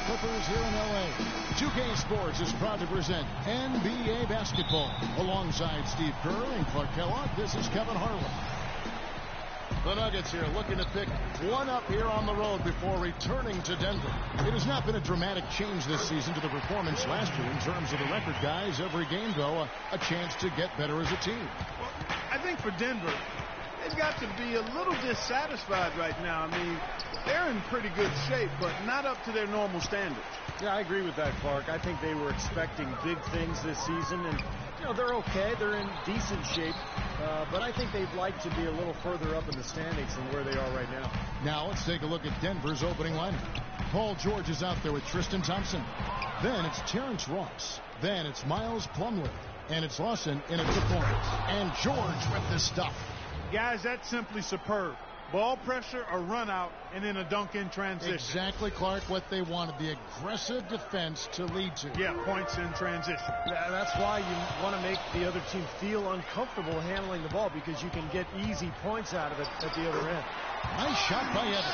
Clippers here in L.A. 2K Sports is proud to present NBA basketball. Alongside Steve Kerr and Clark Kellogg, this is Kevin Harlan. The Nuggets here looking to pick one up here on the road before returning to Denver. It has not been a dramatic change this season to the performance last year in terms of the record, guys. Every game, though, a chance to get better as a team. Well, I think for Denver, they've got to be a little dissatisfied right now. I mean, they're in pretty good shape, but not up to their normal standards. Yeah, I agree with that, Clark. I think they were expecting big things this season, and, you know, they're okay. They're in decent shape, but I think they'd like to be a little further up in the standings than where they are right now. Now let's take a look at Denver's opening lineup. Paul George is out there with Tristan Thompson. Then it's Terrence Ross. Then it's Miles Plumlee. And it's Lawson in at the corners. And George with the stuff. Guys, that's simply superb. Ball pressure, a run out, and then a dunk in transition. Exactly, Clark, what they wanted. The aggressive defense to lead to. Yeah, points in transition. Yeah, that's why you want to make the other team feel uncomfortable handling the ball, because you can get easy points out of it at the other end. Nice shot by Evans.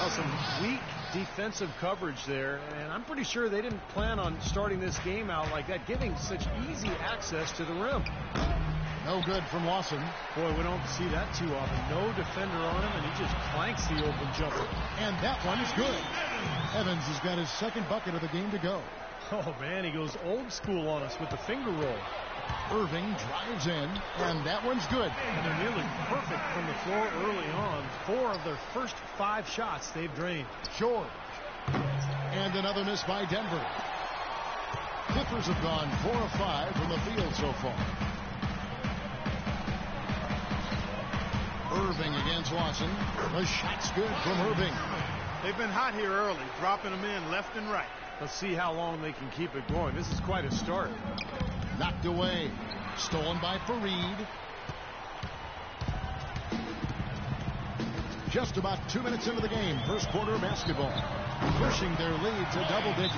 Oh, some weak defensive coverage there, and I'm pretty sure they didn't plan on starting this game out like that, giving such easy access to the rim. No good from Lawson. Boy, we don't see that too often. No defender on him, and he just clanks the open jumper. And that one is good. Evans has got his second bucket of the game to go. Oh, man, he goes old school on us with the finger roll. Irving drives in, and that one's good. And they're nearly perfect from the floor early on. 4 of their first 5 shots they've drained. George. And another miss by Denver. Clippers have gone 4 of 5 from the field so far. Irving against Lawson. The shot's good from Irving. They've been hot here early, dropping them in left and right. Let's see how long they can keep it going. This is quite a start. Knocked away. Stolen by Fareed. Just about 2 minutes into the game. First quarter of basketball. Pushing their lead to double digits.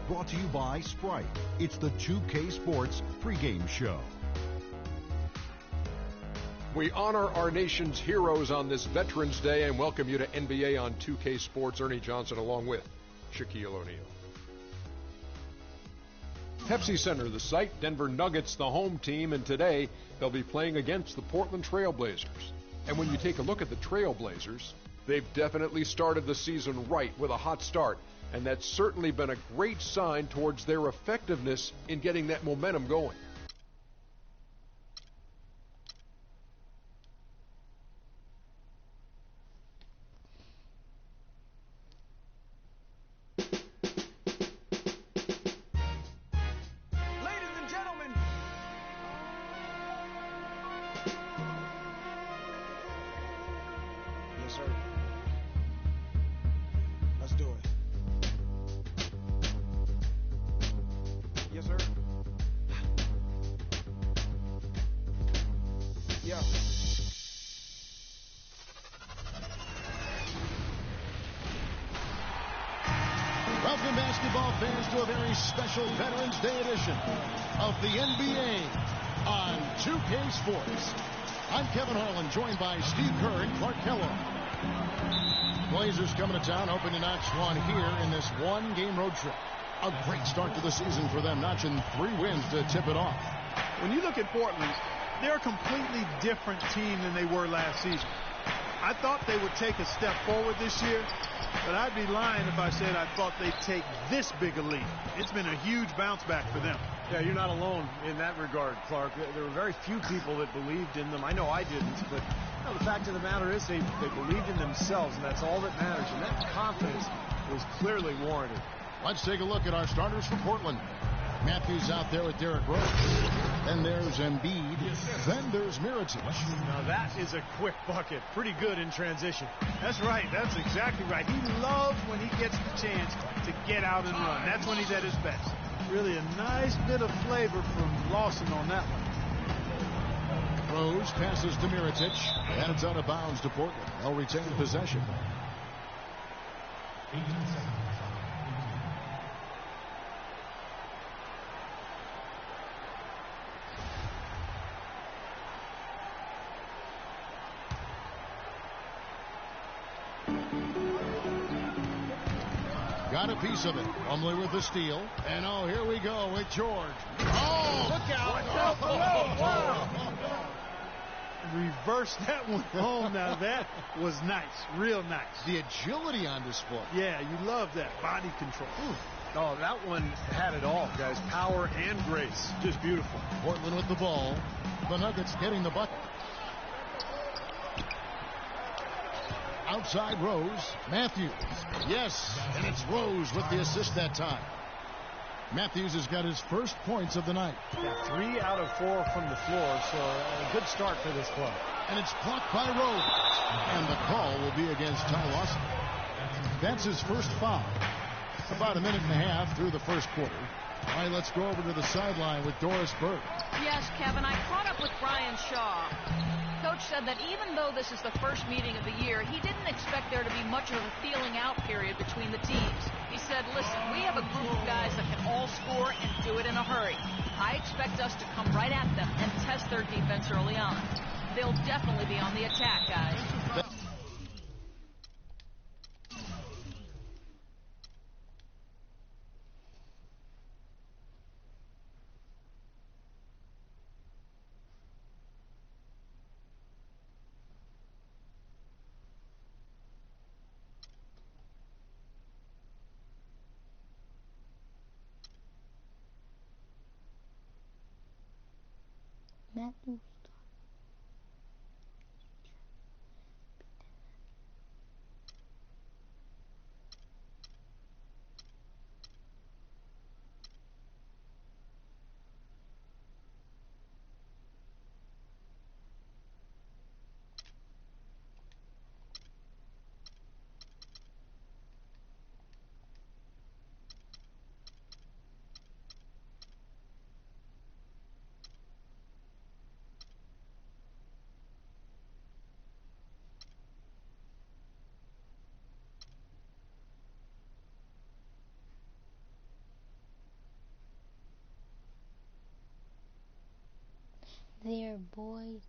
Brought to you by Sprite. It's the 2K Sports pregame show. We honor our nation's heroes on this Veterans Day and welcome you to NBA on 2K Sports. Ernie Johnson along with Shaquille O'Neal. Pepsi Center, the site, Denver Nuggets, the home team, and today they'll be playing against the Portland Trail Blazers. And when you take a look at the Trail Blazers, they've definitely started the season right with a hot start. And that's certainly been a great sign towards their effectiveness in getting that momentum going. Ladies and gentlemen. Yes, sir. Let's do it. Yes, sir. Yeah. Welcome, basketball fans, to a very special Veterans Day edition of the NBA on 2K Sports. I'm Kevin Harlan, joined by Steve Kerr and Clark Kellogg. Blazers coming to town, hoping to notch one here in this one-game road trip. A great start to the season for them, notching 3 wins to tip it off. When you look at Portland, they're a completely different team than they were last season. I thought they would take a step forward this year, but I'd be lying if I said I thought they'd take this big a leap. It's been a huge bounce back for them. Yeah, you're not alone in that regard, Clark. There were very few people that believed in them. I know I didn't, but you know, the fact of the matter is they believed in themselves, and that's all that matters. And that confidence was clearly warranted. Let's take a look at our starters for Portland. Matthews out there with Derrick Rose. Then there's Embiid. Then there's Mirotic. Now that is a quick bucket. Pretty good in transition. That's right. That's exactly right. He loves when he gets the chance to get out and run. That's when he's at his best. Really a nice bit of flavor from Lawson on that one. Rose passes to Mirotic, and it's out of bounds to Portland. They'll retain possession. Got a piece of it. Plumlee with the steal. And oh, here we go with George. Oh, look out. Wow. Reverse that one home. Now that was nice. Real nice. The agility on display. Yeah, you love that. Body control. Ooh. Oh, that one had it all, guys. Power and grace. Just beautiful. Portland with the ball. The Nuggets getting the bucket. Outside Rose. Matthews. Yes, and it's Rose with the assist that time. Matthews has got his first points of the night. Yeah, 3 out of 4 from the floor, so a good start for this club. And it's blocked by Rose. And the call will be against Ty Lawson. That's his first foul. About a minute and a half through the first quarter. All right, let's go over to the sideline with Doris Burke. Yes, Kevin, I caught up with Brian Shaw. Coach said that even though this is the first meeting of the year, he didn't expect there to be much of a feeling out period between the teams. He said, listen, we have a group of guys that can all score and do it in a hurry. I expect us to come right at them and test their defense early on. They'll definitely be on the attack, guys. Matthews. There, boys.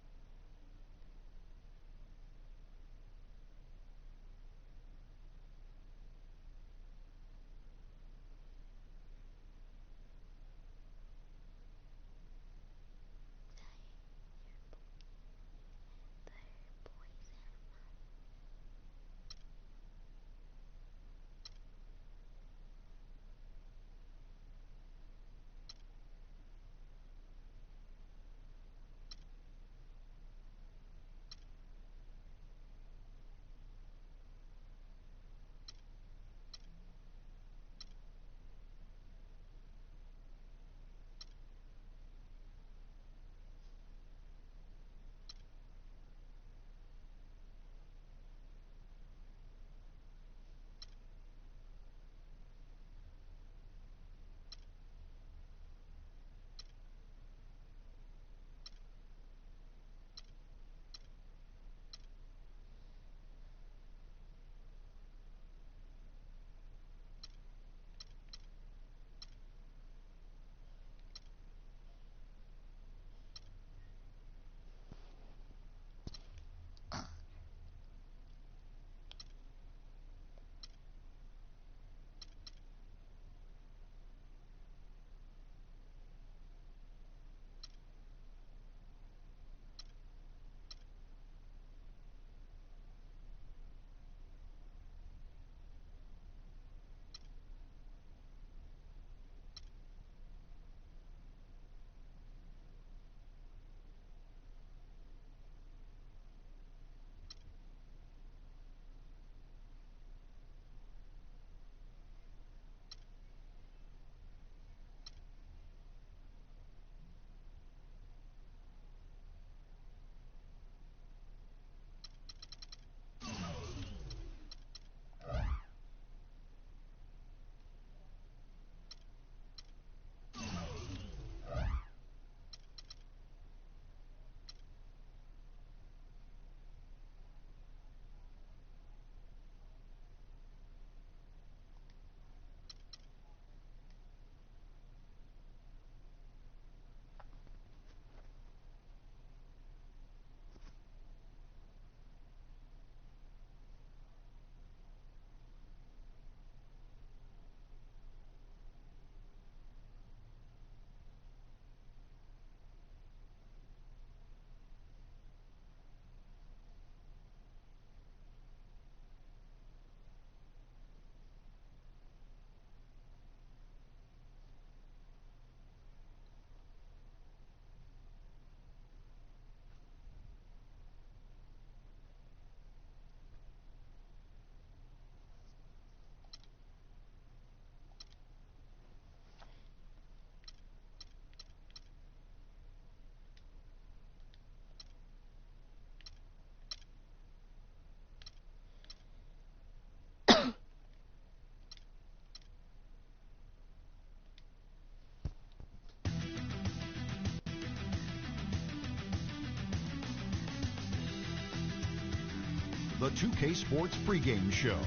the 2K Sports pregame show,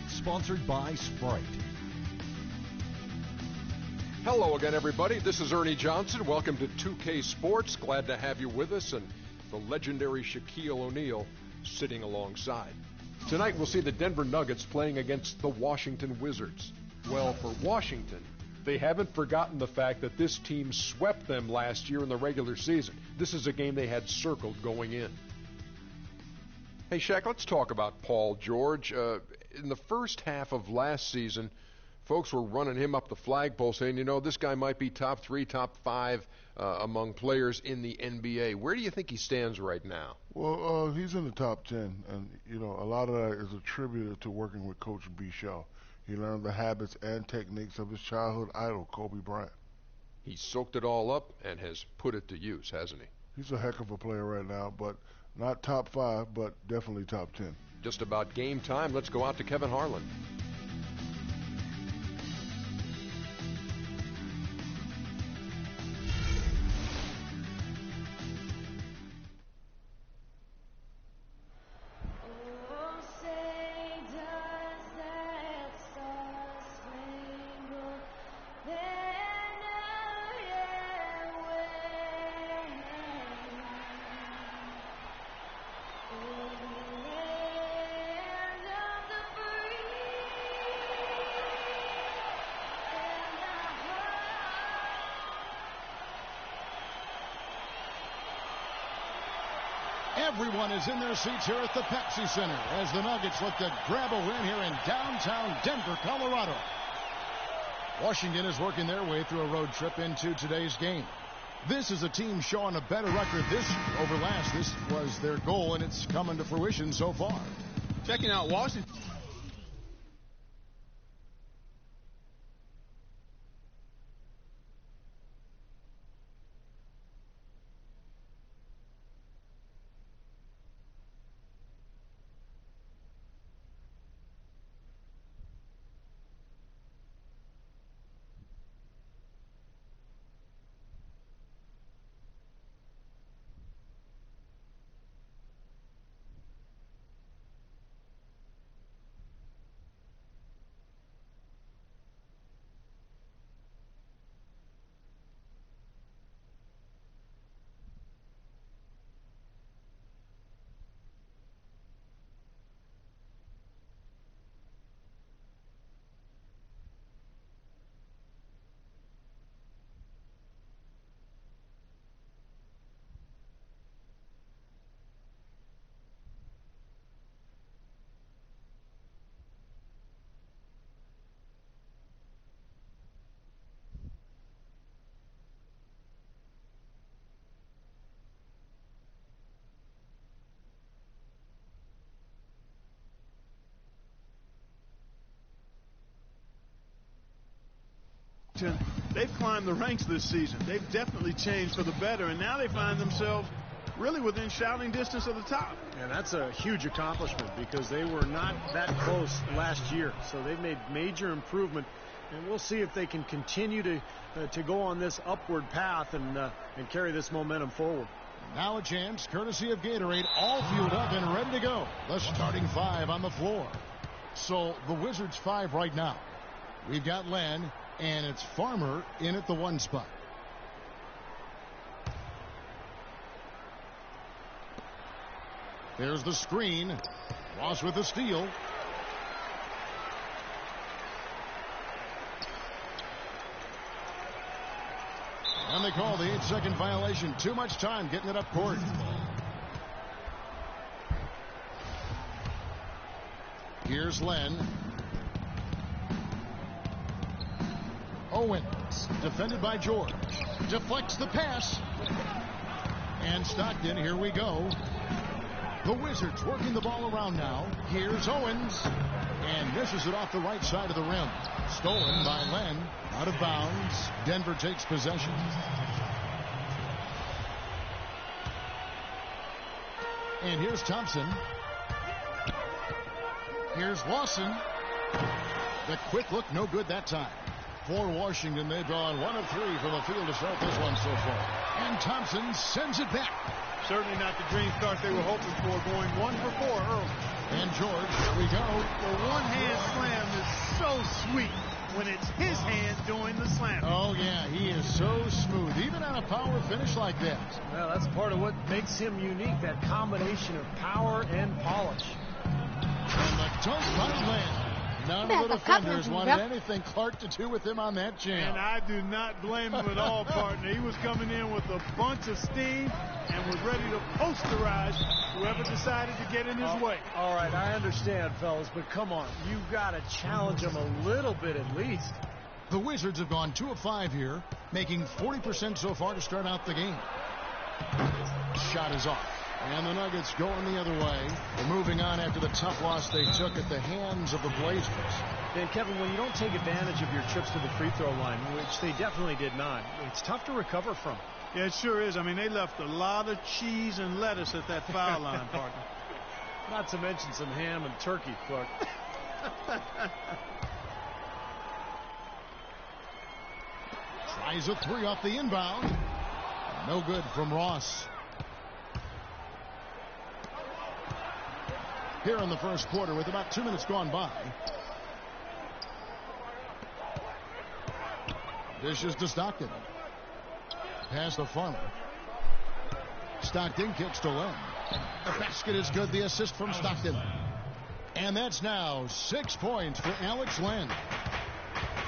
sponsored by Sprite. Hello again, everybody. This is Ernie Johnson. Welcome to 2K Sports. Glad to have you with us, and the legendary Shaquille O'Neal sitting alongside. Tonight we'll see the Denver Nuggets playing against the Washington Wizards. Well, for Washington, they haven't forgotten the fact that this team swept them last year in the regular season. This is a game they had circled going in. Hey, Shaq, let's talk about Paul George. In the first half of last season, folks were running him up the flagpole saying, you know, this guy might be top 3, top 5 among players in the NBA. Where do you think he stands right now? Well, he's in the top 10, and, you know, a lot of that is attributed to working with Coach B. Shaw. He learned the habits and techniques of his childhood idol, Kobe Bryant. He soaked it all up and has put it to use, hasn't he? He's a heck of a player right now, but not top 5, but definitely top 10. Just about game time. Let's go out to Kevin Harlan. Everyone is in their seats here at the Pepsi Center as the Nuggets look to grab a win here in downtown Denver, Colorado. Washington is working their way through a road trip into today's game. This is a team showing a better record this year over last. This was their goal, and it's coming to fruition so far. Checking out Washington. They've climbed the ranks this season. They've definitely changed for the better, and now they find themselves really within shouting distance of the top. And that's a huge accomplishment because they were not that close last year. So they've made major improvement, and we'll see if they can continue to go on this upward path and carry this momentum forward. Now a chance, courtesy of Gatorade, all fueled up and ready to go. The starting 5 on the floor. So the Wizards 5 right now. We've got Len, and it's Farmer in at the 1 spot. There's the screen. Ross with the steal. And they call the 8-second violation. Too much time getting it up court. Here's Len. Owens, defended by George. Deflects the pass. And Stockton, here we go. The Wizards working the ball around now. Here's Owens. And misses it off the right side of the rim. Stolen by Len. Out of bounds. Denver takes possession. And here's Thompson. Here's Lawson. The quick look, no good that time. For Washington, they've gone 1 of 3 from the field to start this one so far. And Thompson sends it back. Certainly not the dream start they were hoping for, going 1 for 4 early. And George, here we go. The one-hand slam is so sweet when it's his hand doing the slam. Oh, yeah, he is so smooth, even on a power finish like that. Well, that's part of what makes him unique, that combination of power and polish. And the dunk by Len. None of the defenders wanted anything Clark to do with him on that jam. And I do not blame him at all, partner. He was coming in with a bunch of steam and was ready to posterize whoever decided to get in his way. All right, I understand, fellas, but come on. You've got to challenge him a little bit at least. The Wizards have gone 2 of 5 here, making 40% so far to start out the game. Shot is off. And the Nuggets going the other way. They're moving on after the tough loss they took at the hands of the Blazers. And Kevin, when you don't take advantage of your trips to the free throw line, which they definitely did not, it's tough to recover from. Yeah, it sure is. I mean, they left a lot of cheese and lettuce at that foul line, partner. Not to mention some ham and turkey, Clark. Tries a 3 off the inbound. No good from Ross. Here in the first quarter with about 2 minutes gone by. Dishes to Stockton. Pass to Farmer. Stockton kicks to Len. The basket is good. The assist from Stockton. And that's now 6 points for Alex Len.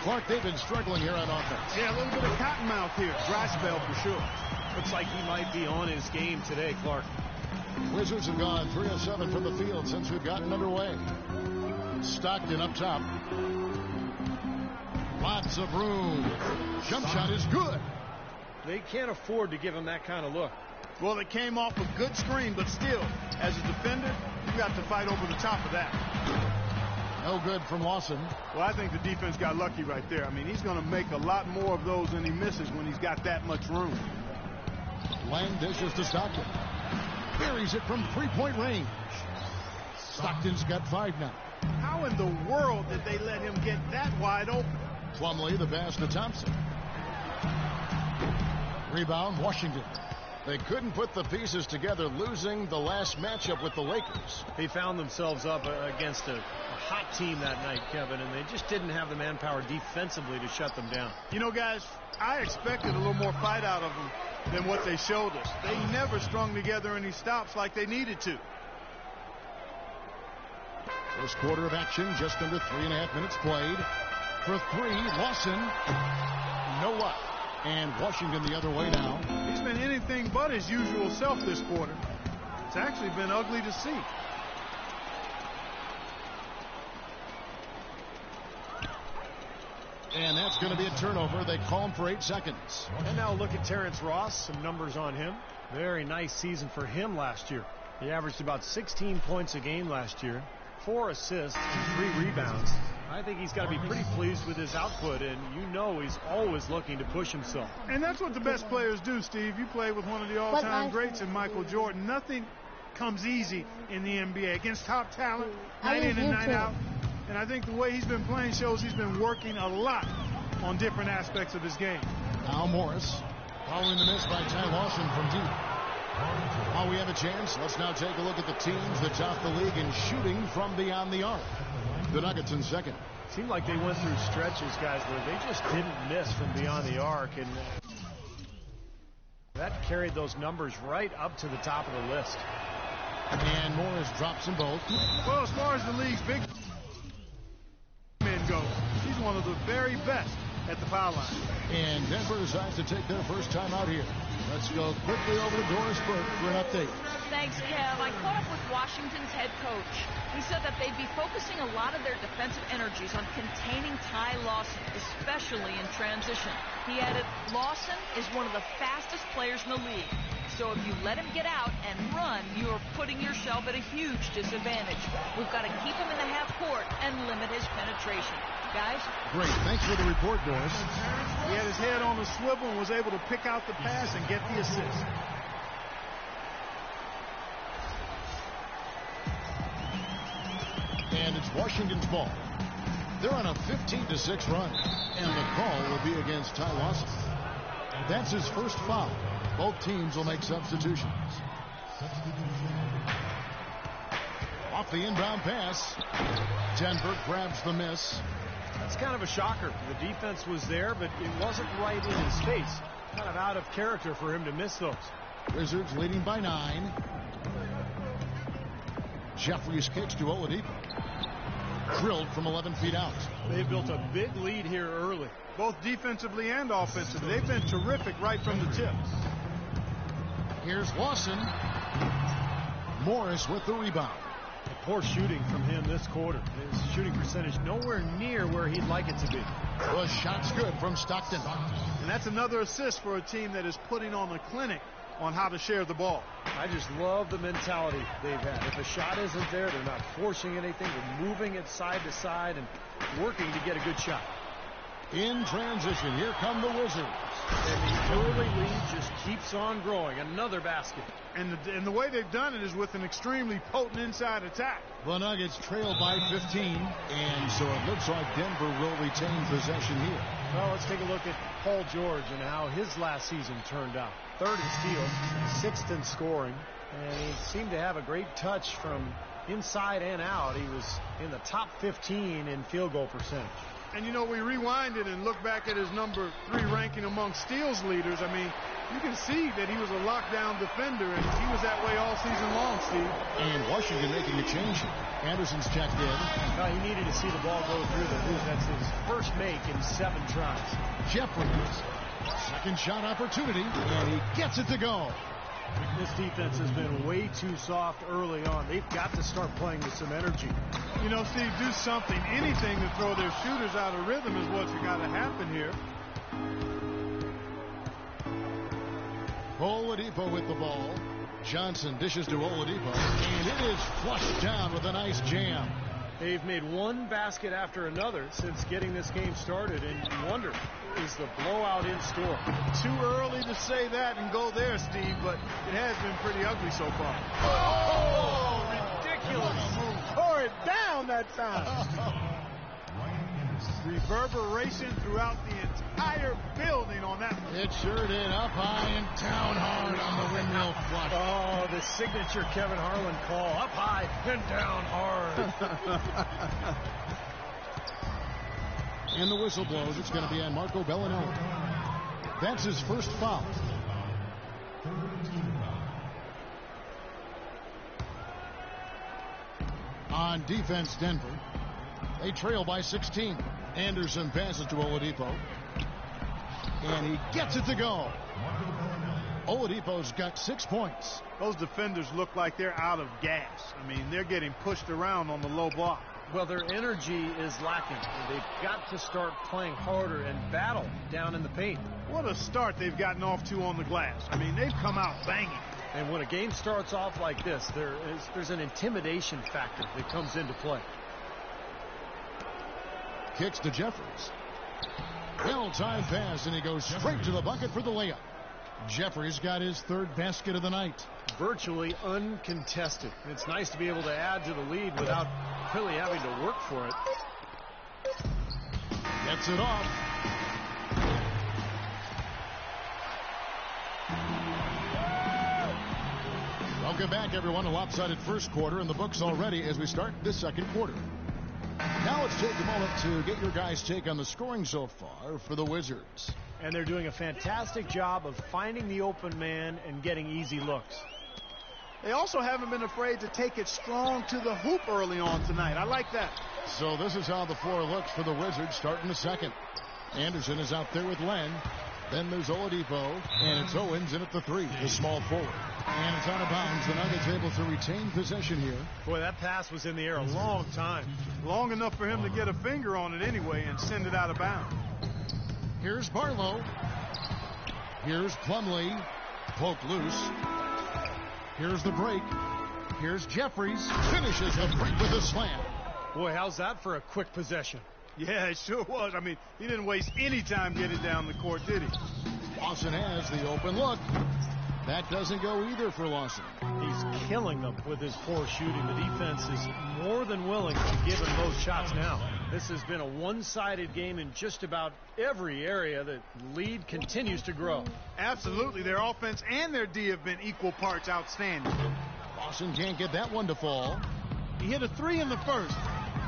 Clark, they've been struggling here on offense. Yeah, a little bit of cottonmouth here. Dry spell for sure. Looks like he might be on his game today, Clark. Wizards have gone 3 of 7 from the field since we've gotten underway. Stockton up top. Lots of room. Jump shot is good. They can't afford to give him that kind of look. Well, it came off a good screen, but still, as a defender, you got to fight over the top of that. No good from Lawson. Well, I think the defense got lucky right there. I mean, he's going to make a lot more of those than he misses when he's got that much room. Lang dishes to Stockton. Buries it from 3-point range. Stockton's got 5 now. How in the world did they let him get that wide open? Plumlee, the pass to Thompson. Rebound, Washington. They couldn't put the pieces together, losing the last matchup with the Lakers. They found themselves up against a hot team that night, Kevin, and they just didn't have the manpower defensively to shut them down. You know, guys, I expected a little more fight out of them than what they showed us. They never strung together any stops like they needed to. First quarter of action, just under 3.5 minutes played. For 3, Lawson, no luck. And Washington the other way now. He's been anything but his usual self this quarter. It's actually been ugly to see. And that's going to be a turnover. They call him for 8 seconds. And now look at Terrence Ross. Some numbers on him. Very nice season for him last year. He averaged about 16 points a game last year, 4 assists and 3 rebounds. I think he's got to be pretty pleased with his output, and you know he's always looking to push himself. And that's what the best players do, Steve. You play with one of the all-time greats in Michael Jordan. Nothing comes easy in the NBA against top talent, night in and night out. And I think the way he's been playing shows he's been working a lot on different aspects of his game. Now Morris, following the miss by Ty Lawson from deep. While we have a chance, let's now take a look at the teams that top the league in shooting from beyond the arc. The Nuggets in second. Seemed like they went through stretches, guys, where they just didn't miss from beyond the arc, and that carried those numbers right up to the top of the list. And Morris drops them both. Well, as far as the league's big men go, he's one of the very best at the foul line. And Denver decides to take their first time out here. Let's go quickly over to Doris Burke for an update. Thanks, Kev. I caught up with Washington's head coach. He said that they'd be focusing a lot of their defensive energies on containing Ty Lawson, especially in transition. He added, Lawson is one of the fastest players in the league. So if you let him get out and run, you're putting yourself at a huge disadvantage. We've got to keep him in the half court and limit his penetration. Guys? Great. Thanks for the report, Doris. He had his head on the swivel and was able to pick out the pass and get the assist. And it's Washington's ball. They're on a 15-6 run. And the call will be against Ty Lawson. That's his first foul. Both teams will make substitutions. Off the inbound pass. Denver grabs the miss. That's kind of a shocker. The defense was there, but it wasn't right in his face. Kind of out of character for him to miss those. Wizards leading by 9. Jeffries kicks to Oladipo. Drilled from 11 feet out. They built a big lead here early, both defensively and offensively. They've been terrific right from the tip. Here's Lawson. Morris with the rebound. Poor shooting from him this quarter. His shooting percentage nowhere near where he'd like it to be. The shot's good from Stockton. And that's another assist for a team that is putting on a clinic on how to share the ball. I just love the mentality they've had. If a shot isn't there, they're not forcing anything. They're moving it side to side and working to get a good shot. In transition, here come the Wizards. And the early lead just keeps on growing. Another basket. And the way they've done it is with an extremely potent inside attack. The Nuggets trail by 15, and so it looks like Denver will retain possession here. Well, let's take a look at Paul George and how his last season turned out. 3rd in steals, 6th in scoring, and he seemed to have a great touch from inside and out. He was in the top 15 in field goal percentage. And, you know, we rewind it and look back at his number 3 ranking among steals leaders. I mean, you can see that he was a lockdown defender, and he was that way all season long, Steve. And Washington making a change here. Anderson's checked in. He needed to see the ball go through the hoop. That's his first make in 7 tries. Jeffries, second shot opportunity, and he gets it to go. This defense has been way too soft early on. They've got to start playing with some energy. You know, Steve, do something, anything to throw their shooters out of rhythm is what's got to happen here. Oladipo with the ball. Johnson dishes to Oladipo, and it is flushed down with a nice jam. They've made one basket after another since getting this game started, and you wonder, is the blowout in store? Too early to say that and go there, Steve, but it has been pretty ugly so far. Oh, ridiculous. Tore it down that time. Reverberation throughout the entire building on that one. It sure did. Up high and down hard on the windmill flush. Oh, the signature Kevin Harlan call. Up high and down hard. And the whistle blows. It's going to be on Marco Bellinelli. That's his first foul. On defense, Denver. They trail by 16. Anderson passes to Oladipo. And he gets it to go. Oladipo's got 6 points. Those defenders look like they're out of gas. I mean, they're getting pushed around on the low block. Well, their energy is lacking. They've got to start playing harder and battle down in the paint. What a start they've gotten off to on the glass. I mean, they've come out banging. And when a game starts off like this, there's an intimidation factor that comes into play. Kicks to Jeffries. Well-timed pass, and he goes straight to the bucket for the layup. Jeffries got his 3rd basket of the night. Virtually uncontested. It's nice to be able to add to the lead without really having to work for it. Gets it off. Welcome back, everyone. A lopsided first quarter in the books already as we start this second quarter. Now let's take a moment to get your guys' take on the scoring so far for the Wizards. And they're doing a fantastic job of finding the open man and getting easy looks. They also haven't been afraid to take it strong to the hoop early on tonight. I like that. So this is how the floor looks for the Wizards starting the second. Anderson is out there with Len. Then there's Oladipo, and it's Owens in at the 3, the small forward. And it's out of bounds. The Nuggets able to retain possession here. Boy, that pass was in the air a long time. Long enough for him to get a finger on it anyway and send it out of bounds. Here's Barlow. Here's Plumlee. Poke loose. Here's the break. Here's Jeffries. Finishes the break with a slam. Boy, how's that for a quick possession? Yeah, it sure was. I mean, he didn't waste any time getting down the court, did he? Lawson has the open look. That doesn't go either for Lawson. He's killing them with his poor shooting. The defense is more than willing to give him those shots now. This has been a one-sided game in just about every area. The lead continues to grow. Absolutely. Their offense and their D have been equal parts outstanding. Lawson can't get that one to fall. He hit a 3 in the first,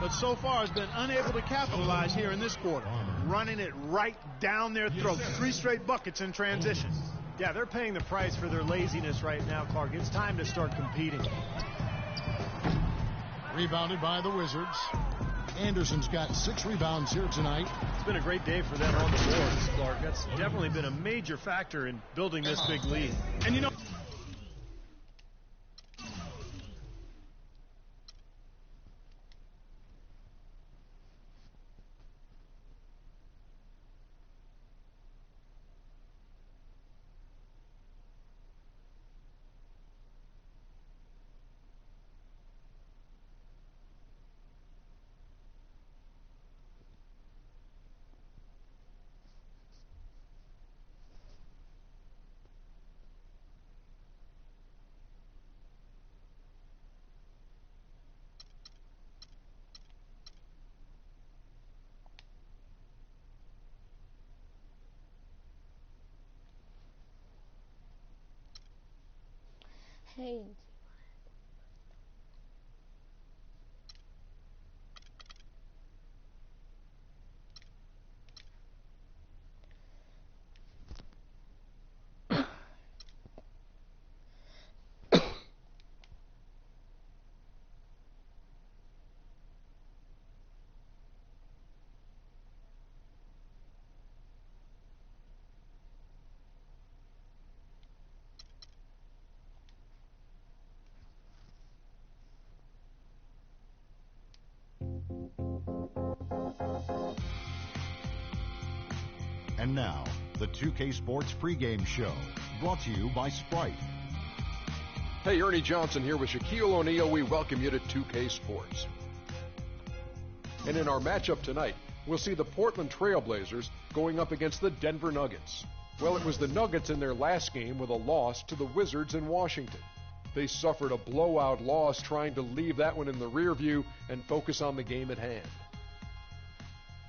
but so far has been unable to capitalize here in this quarter. Running it right down their throats. 3 straight buckets in transition. Yeah, they're paying the price for their laziness right now, Clark. It's time to start competing. Rebounded by the Wizards. Anderson's got 6 rebounds here tonight. It's been a great day for them on the boards, Clark. That's definitely been a major factor in building this big lead. And you know, Hey. And now, the 2K Sports pregame show, brought to you by Sprite. Hey, Ernie Johnson here with Shaquille O'Neal. We welcome you to 2K Sports. And in our matchup tonight, we'll see the Portland Trail Blazers going up against the Denver Nuggets. Well, it was the Nuggets in their last game with a loss to the Wizards in Washington. They suffered a blowout loss, trying to leave that one in the rear view and focus on the game at hand.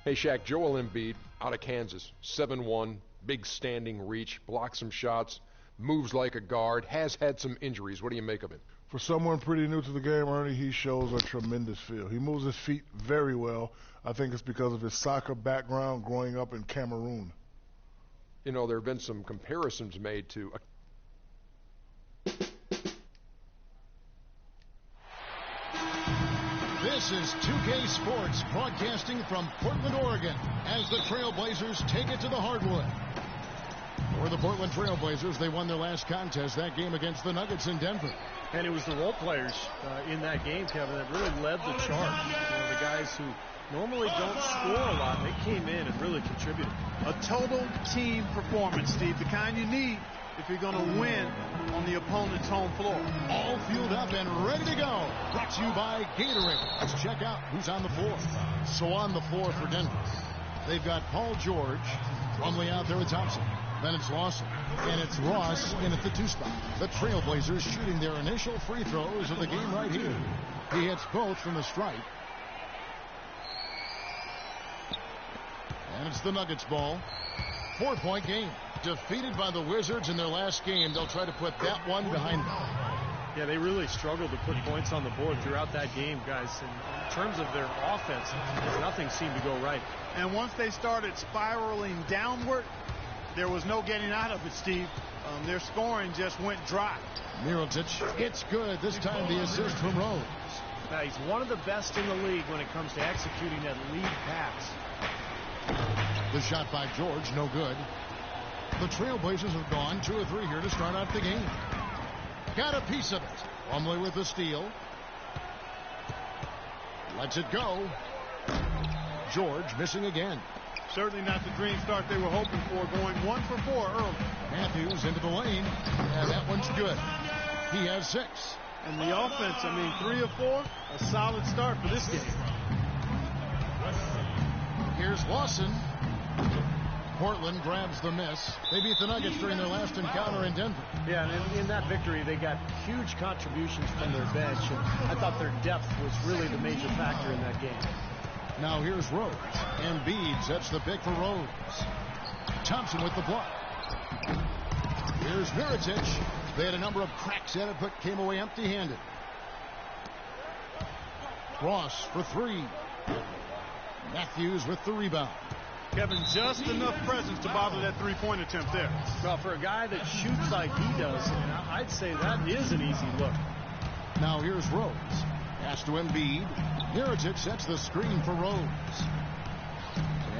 Hey, Shaq, Joel Embiid out of Kansas, 7'1", big standing reach, blocks some shots, moves like a guard, has had some injuries. What do you make of him? For someone pretty new to the game, Ernie, he shows a tremendous feel. He moves his feet very well. I think it's because of his soccer background growing up in Cameroon. You know, there have been some comparisons made to This is 2K Sports broadcasting from Portland, Oregon, as the Trailblazers take it to the hardwood. For the Portland Trailblazers, they won their last contest, that game against the Nuggets in Denver. And it was the role players in that game, Kevin, that really led the charge. You know, the guys who normally don't score a lot, they came in and really contributed. a total team performance, Steve, the kind you need if you're going to win on the opponent's home floor. All fueled up and ready to go. Brought to you by Gatorade. Let's check out who's on the floor. So on the floor for Denver, they've got Paul George, Plumlee out there with Thompson. Then it's Lawson, and it's Ross in at the 2 spot. The Trailblazers shooting their initial free throws of the game right here. He hits both from the stripe. And it's the Nuggets ball. 4-point game. Defeated by the Wizards in their last game. They'll try to put that one behind them. Yeah, they really struggled to put points on the board throughout that game, guys. And in terms of their offense, nothing seemed to go right. And once they started spiraling downward, there was no getting out of it, Steve. Their scoring just went dry. Mirotic, it's good. This time the assist from Rose. Now, he's one of the best in the league when it comes to executing that lead pass. The shot by George, no good. The Trailblazers have gone 2 or 3 here to start out the game. Got a piece of it. Plumlee with the steal. Lets it go. George missing again. Certainly not the dream start they were hoping for, going 1 for 4 early. Matthews into the lane, and that one's good. He has 6. And the offense, 3 or 4, a solid start for this game. Here's Lawson. Portland grabs the miss. They beat the Nuggets during their last encounter in Denver. Yeah, and in that victory, they got huge contributions from their bench. And I thought their depth was really the major factor in that game. Now here's Rose. Embiid sets the pick for Rose. Thompson with the block. Here's Mirotic. They had a number of cracks at it, but came away empty-handed. Ross for three. Matthews with the rebound. Kevin, just enough presence to bother that three-point attempt there. Well, for a guy that shoots like he does, I'd say that is an easy look. Now here's Rose. Pass to Embiid. Heritage sets the screen for Rose.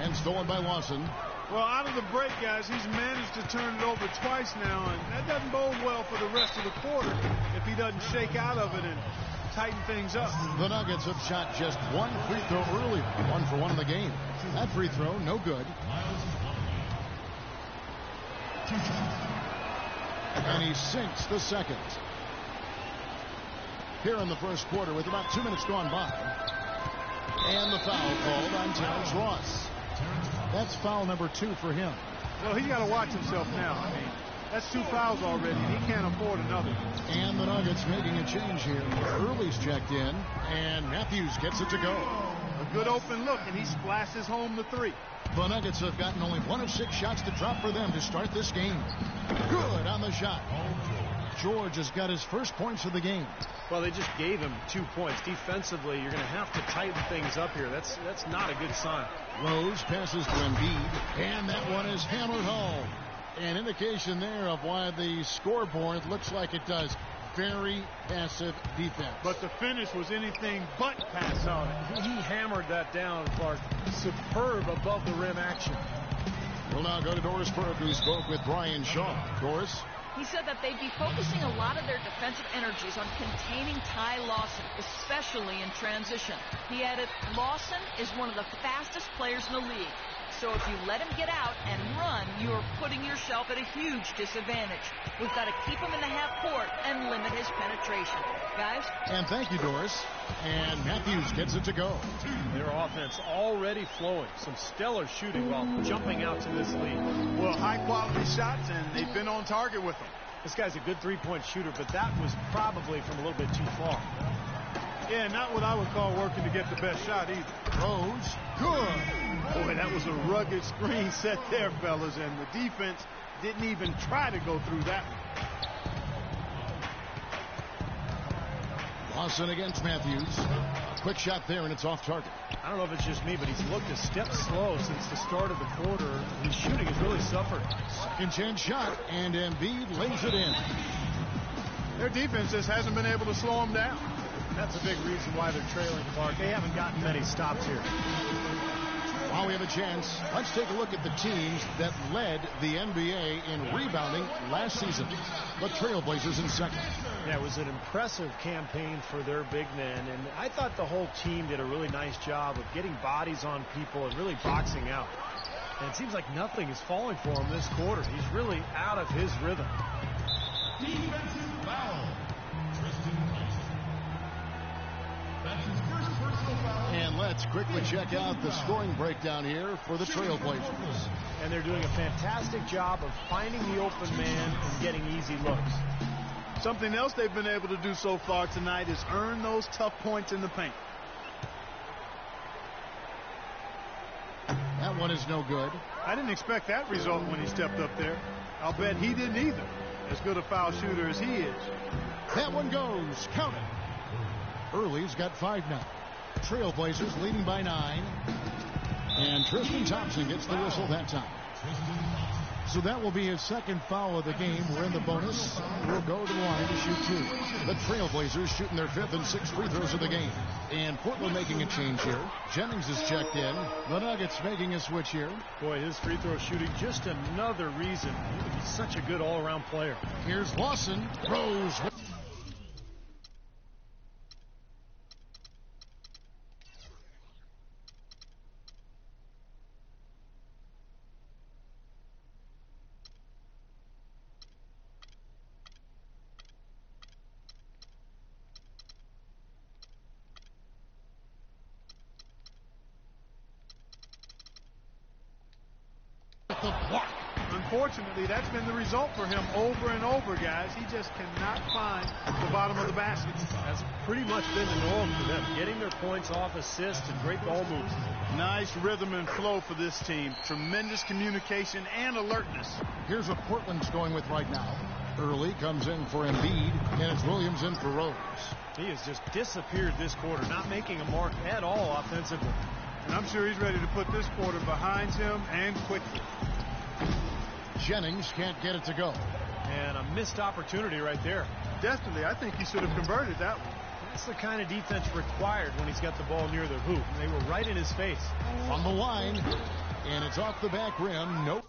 And stolen by Lawson. Well, out of the break, guys, he's managed to turn it over twice now, and that doesn't bode well for the rest of the quarter if he doesn't shake out of it and tighten things up. The Nuggets have shot just one free throw earlier, 1 for 1 in the game. That free throw, no good. And he sinks the second. Here in the first quarter with about 2 minutes gone by. And the foul called on Terrence Ross. That's foul number 2 for him. Well, he's got to watch himself now. I mean, that's 2 fouls already, and he can't afford another. And the Nuggets making a change here. Early's checked in, and Matthews gets it to go. A good open look, and he splashes home the 3. The Nuggets have gotten only 1 of 6 shots to drop for them to start this game. Good on the shot. George has got his first points of the game. Well, they just gave him 2 points. Defensively, you're going to have to tighten things up here. That's not a good sign. Rose passes to Embiid, and that one is hammered home. An indication there of why the scoreboard looks like it does. Very passive defense. But the finish was anything but passive. He hammered that down, Clark. Superb above the rim action. We'll now go to Doris Burke, who spoke with Brian Shaw. Doris? He said that they'd be focusing a lot of their defensive energies on containing Ty Lawson, especially in transition. He added, Lawson is one of the fastest players in the league. So if you let him get out and run, you're putting yourself at a huge disadvantage. We've got to keep him in the half court and limit his penetration. Guys? And thank you, Doris. And Matthews gets it to go. Their offense already flowing. Some stellar shooting while jumping out to this lead. Well, high-quality shots, and they've been on target with them. This guy's a good three-point shooter, but that was probably from a little bit too far. Yeah, not what I would call working to get the best shot either. Rose, good. Boy, that was a rugged screen set there, fellas, and the defense didn't even try to go through that one. Lawson against Matthews. Quick shot there, and it's off target. I don't know if it's just me, but he's looked a step slow since the start of the quarter. His shooting has really suffered. Second chance shot, and Embiid lays it in. Their defense just hasn't been able to slow them down. That's a big reason why they're trailing, Clark. They haven't gotten many stops here. While we have a chance, let's take a look at the teams that led the NBA in rebounding last season. The Trailblazers in second. Yeah, it was an impressive campaign for their big men, and I thought the whole team did a really nice job of getting bodies on people and really boxing out. And it seems like nothing is falling for him this quarter. He's really out of his rhythm. Defensive foul. That's his first personal foul. And let's quickly check out the scoring breakdown here for the Trailblazers. And they're doing a fantastic job of finding the open man and getting easy looks. Something else they've been able to do so far tonight is earn those tough points in the paint. That one is no good. I didn't expect that result when he stepped up there. I'll bet he didn't either. As good a foul shooter as he is. That one goes. Count it. Early's got 5 now. Trailblazers leading by 9. And Tristan Thompson gets the whistle that time. So that will be his second foul of the game. We're in the bonus. We'll go to the line to shoot 2. The Trailblazers shooting their 5th and 6th free throws of the game. And Portland making a change here. Jennings is checked in. The Nuggets making a switch here. Boy, his free throw shooting, just another reason he's such a good all-around player. Here's Lawson. Rose. The block. Unfortunately, that's been the result for him over and over, guys. He just cannot find the bottom of the basket. That's pretty much been the norm for them, getting their points off assists and great ball moves. Nice rhythm and flow for this team. Tremendous communication and alertness. Here's what Portland's going with right now. Early comes in for Embiid, and it's Williams in for Rose. He has just disappeared this quarter, not making a mark at all offensively. And I'm sure he's ready to put this quarter behind him and quickly. Jennings can't get it to go. And a missed opportunity right there. Definitely, I think he should have converted that one. That's the kind of defense required when he's got the ball near the hoop. They were right in his face. On the line, and it's off the back rim. Nope.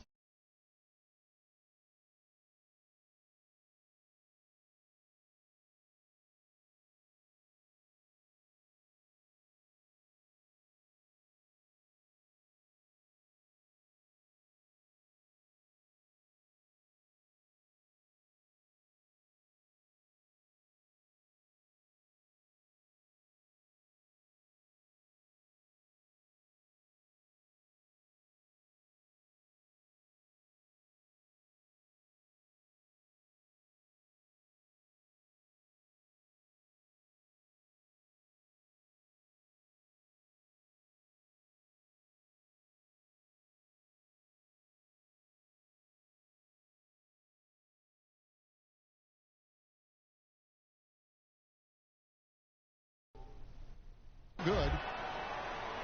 Good.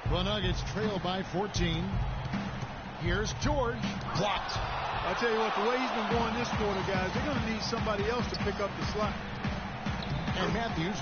The Nuggets trail by 14. Here's George. Blocked. I tell you what, the way he's been going this quarter, guys, they're going to need somebody else to pick up the slack. And Matthews.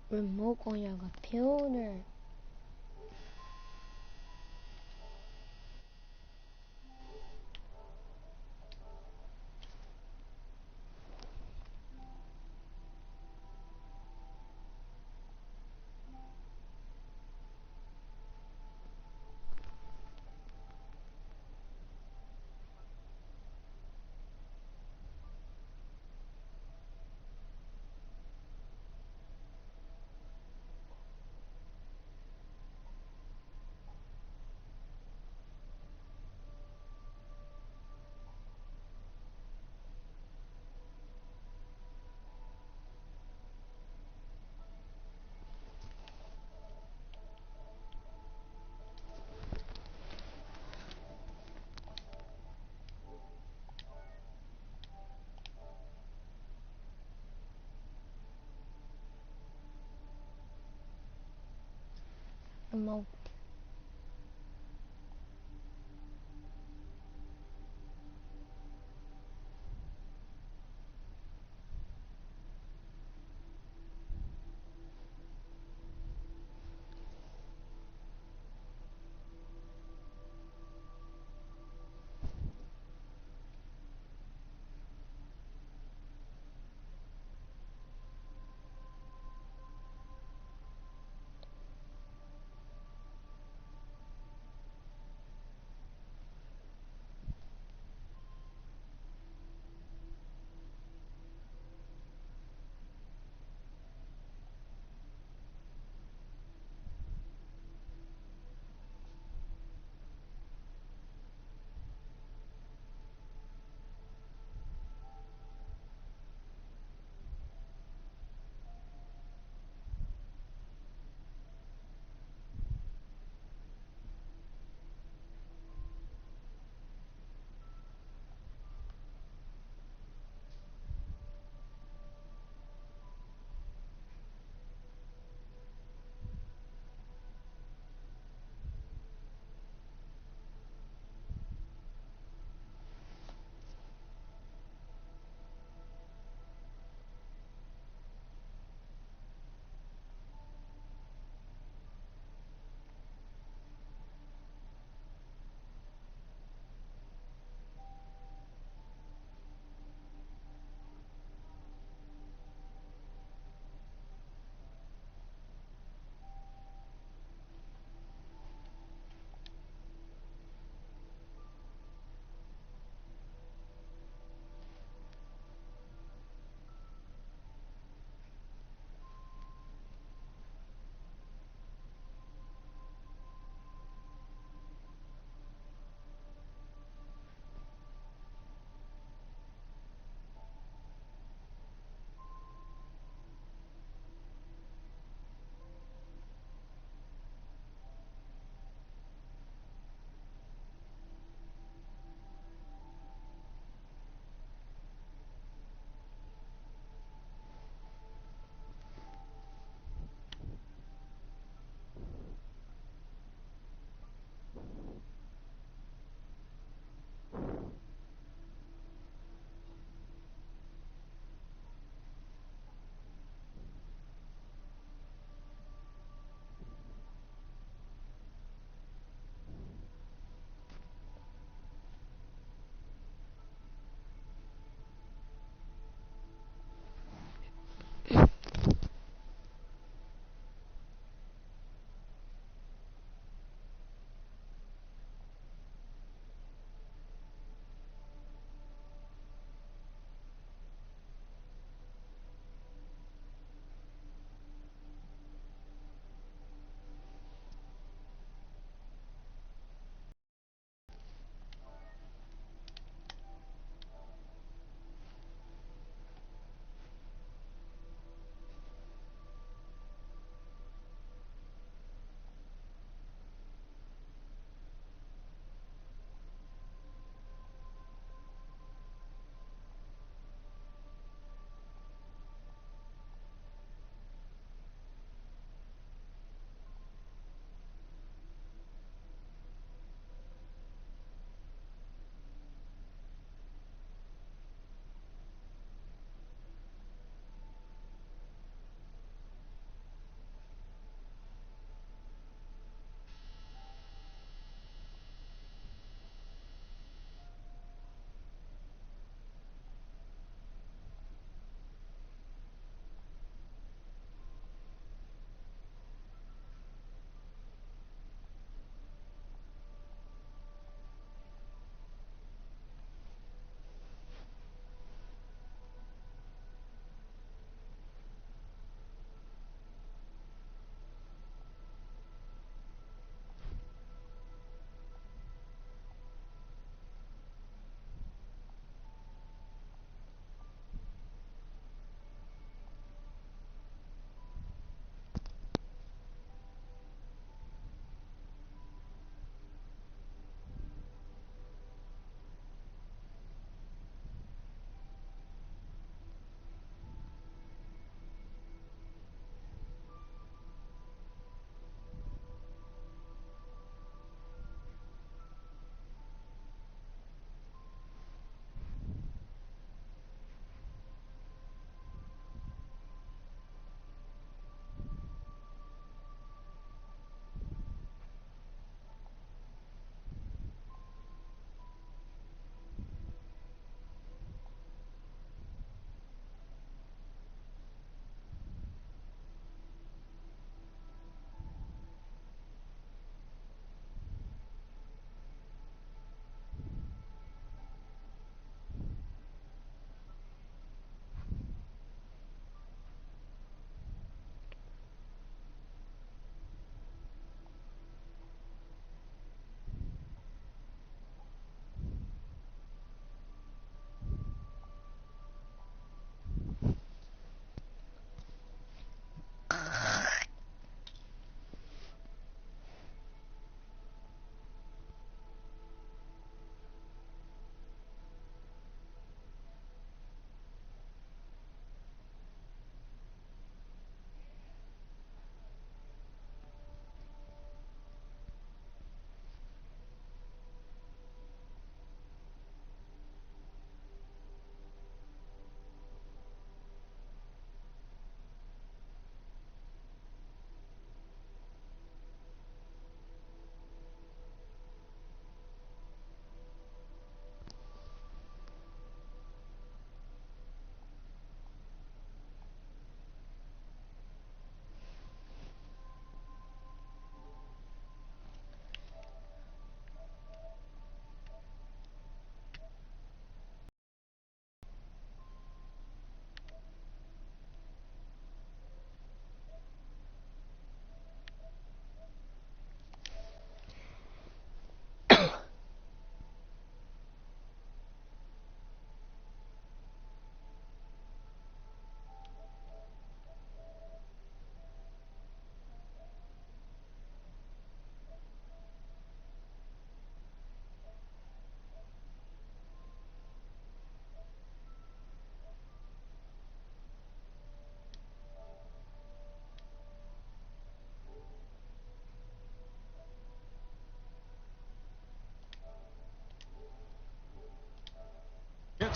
remote 건야가 표현을 remote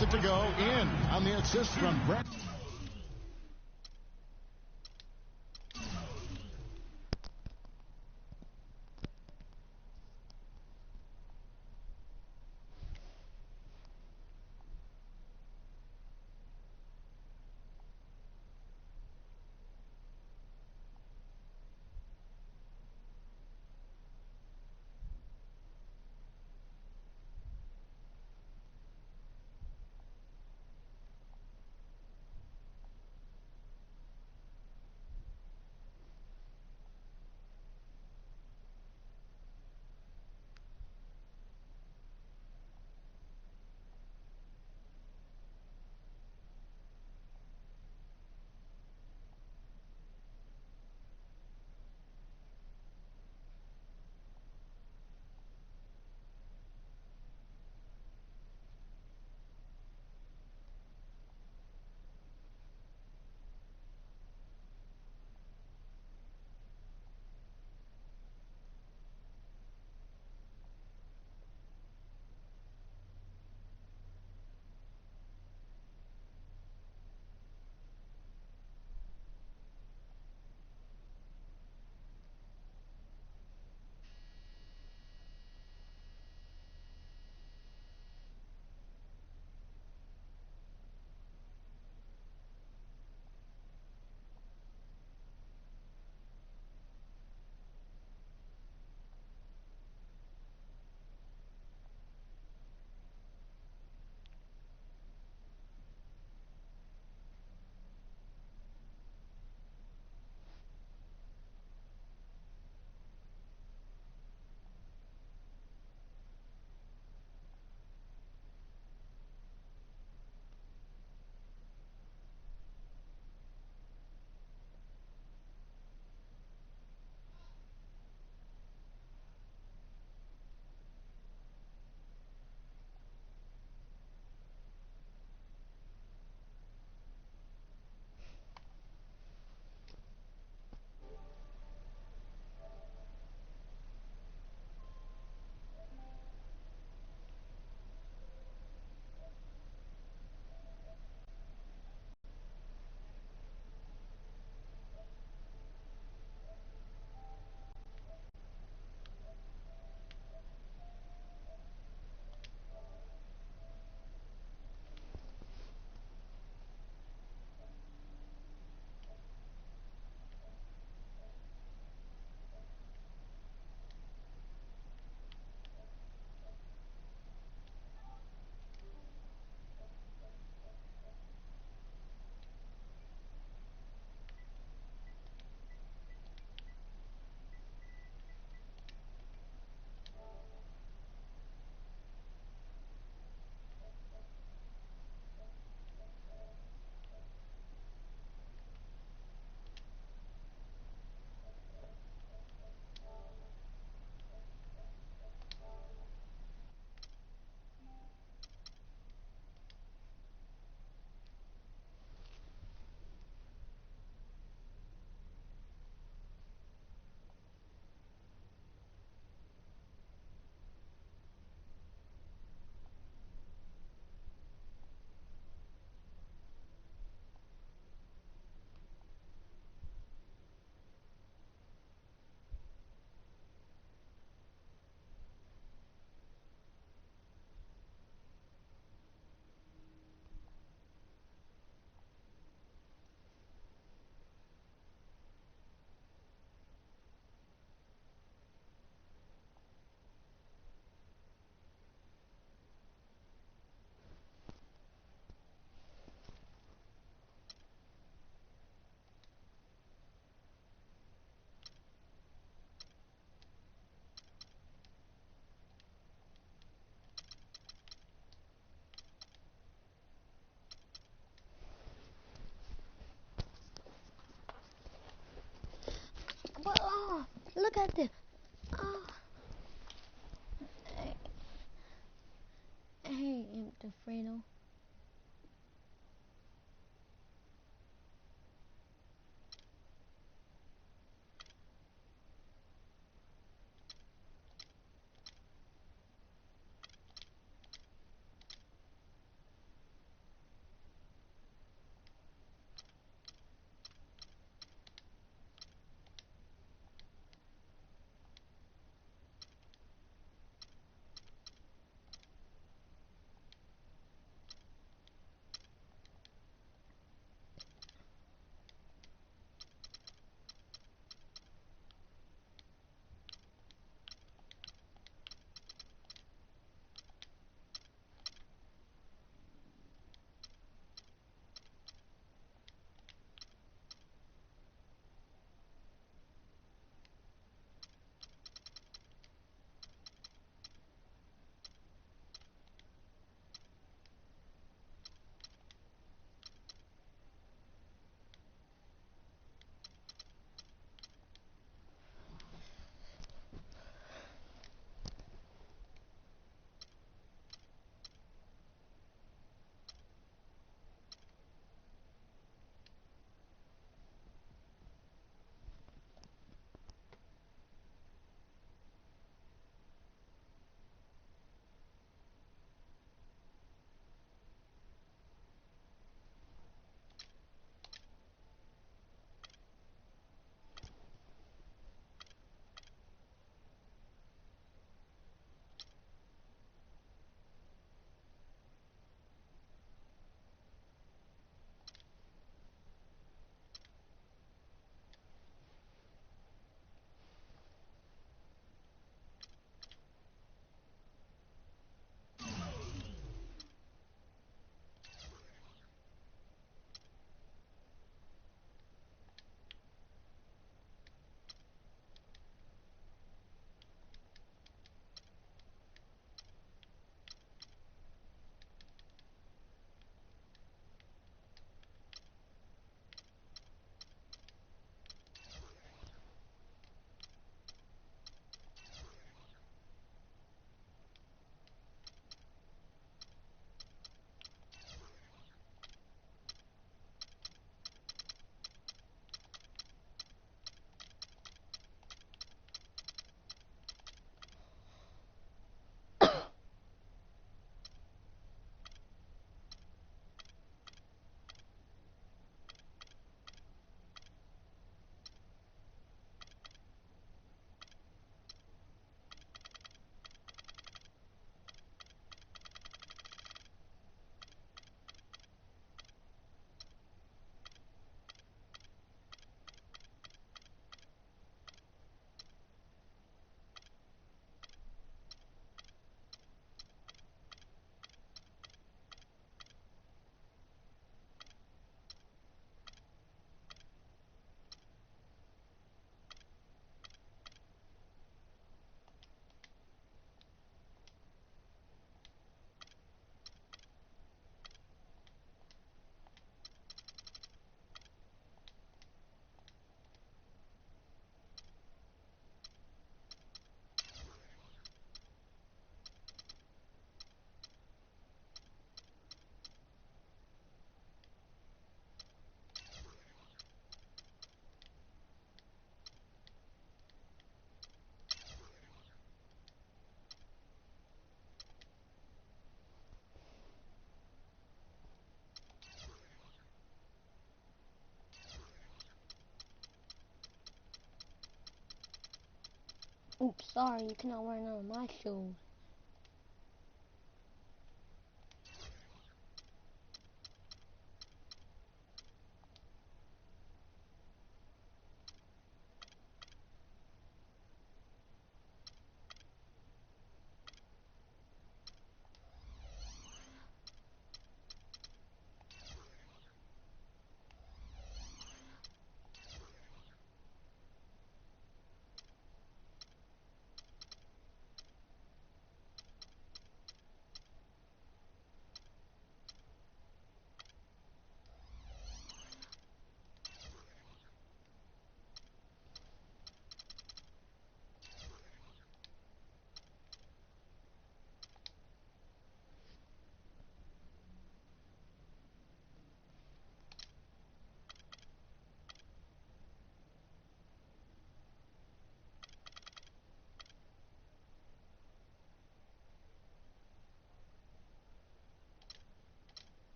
gets it to go in on the assist from Brett. Oh, look at this. Oh. Hey, Fredo. Sorry, you cannot wear none of my shoes.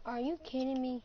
Are you kidding me?